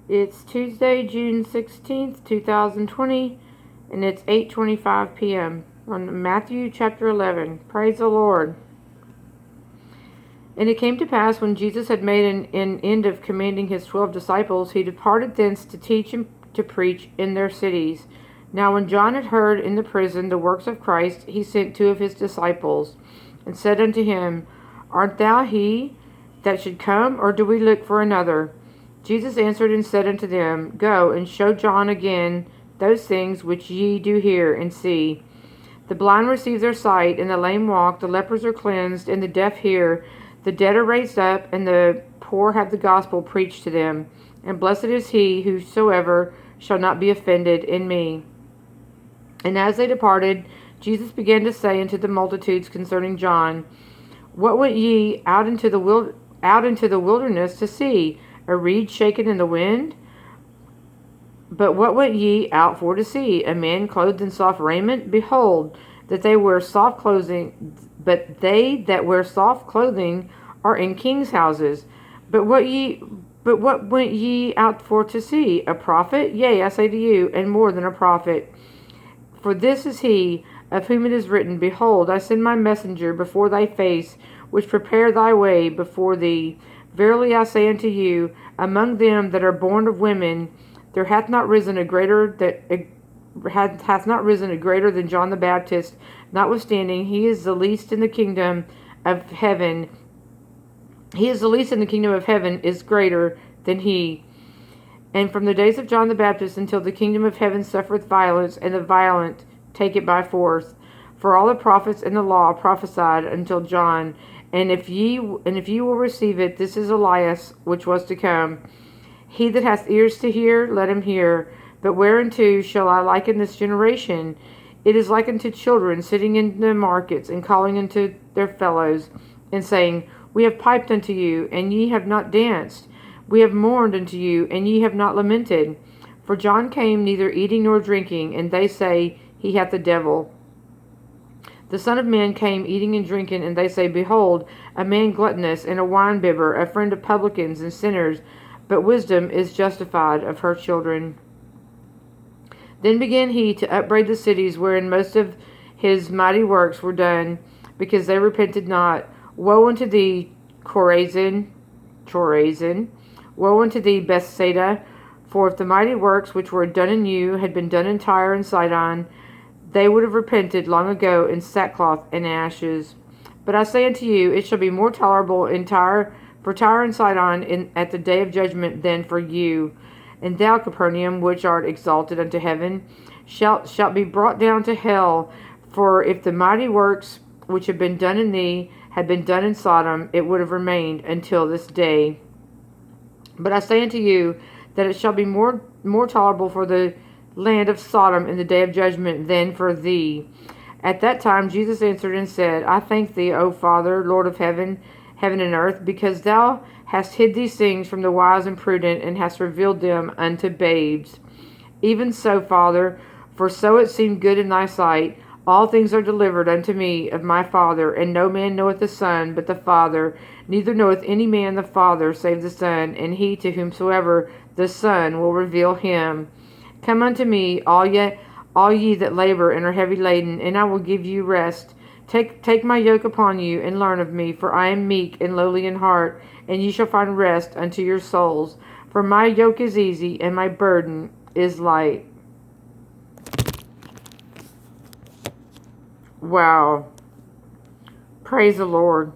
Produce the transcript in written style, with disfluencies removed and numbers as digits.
It's Tuesday, June 16th, 2020, and it's 8:25 p.m. on Matthew chapter 11. Praise the Lord. And it came to pass, when Jesus had made an end of commanding his 12 disciples, he departed thence to teach and to preach in their cities. Now when John had heard in the prison the works of Christ, he sent 2 of his disciples, and said unto him, Art thou he that should come, or do we look for another? Jesus answered and said unto them, Go and show John again those things which ye do hear and see. The blind receive their sight, and the lame walk, the lepers are cleansed, and the deaf hear, the dead are raised up, and the poor have the gospel preached to them. And blessed is he whosoever shall not be offended in me. And as they departed, Jesus began to say unto the multitudes concerning John, What went ye out into the wilderness to see? A reed shaken in the wind? But what went ye out for to see? A man clothed in soft raiment? Behold, that they wear soft clothing, but they that wear soft clothing are in kings' houses. But what went ye out for to see? A prophet? Yea, I say to you, and more than a prophet. For this is he of whom it is written, Behold, I send my messenger before thy face, which prepare thy way before thee. Verily I say unto you, among them that are born of women, there hath not risen a greater than John the Baptist. Notwithstanding, he is the least in the kingdom of heaven. He is the least in the kingdom of heaven is greater than he. And from the days of John the Baptist until the kingdom of heaven suffereth violence, and the violent take it by force. For all the prophets and the law prophesied until John. And if ye will receive it, this is Elias which was to come. He that hath ears to hear, let him hear. But whereunto shall I liken this generation? It is like unto children sitting in the markets, and calling unto their fellows, and saying, We have piped unto you, and ye have not danced. We have mourned unto you, and ye have not lamented. For John came neither eating nor drinking, and they say, He hath the devil. The Son of Man came eating and drinking, and they say, Behold, a man gluttonous, and a winebibber, a friend of publicans and sinners. But wisdom is justified of her children. Then began he to upbraid the cities wherein most of his mighty works were done, because they repented not. Woe unto thee, Chorazin! Woe unto thee, Bethsaida! For if the mighty works which were done in you had been done in Tyre and Sidon, they would have repented long ago in sackcloth and ashes. But I say unto you, it shall be more tolerable for Tyre and Sidon at the day of judgment than for you. And thou, Capernaum, which art exalted unto heaven, shalt be brought down to hell. For if the mighty works which have been done in thee had been done in Sodom, it would have remained until this day. But I say unto you, that it shall be more tolerable for the land of Sodom in the day of judgment than for thee. At that time Jesus answered and said, I thank thee, O Father, Lord of heaven and earth, because thou hast hid these things from the wise and prudent, and hast revealed them unto babes. Even so, Father, for so it seemed good in thy sight. All things are delivered unto me of my Father, and no man knoweth the Son but the Father, neither knoweth any man the Father save the Son, and he to whomsoever the Son will reveal him. Come unto me, all ye that labor and are heavy laden, and I will give you rest. Take my yoke upon you, and learn of me, for I am meek and lowly in heart, and ye shall find rest unto your souls. For my yoke is easy, and my burden is light. Wow. Praise the Lord.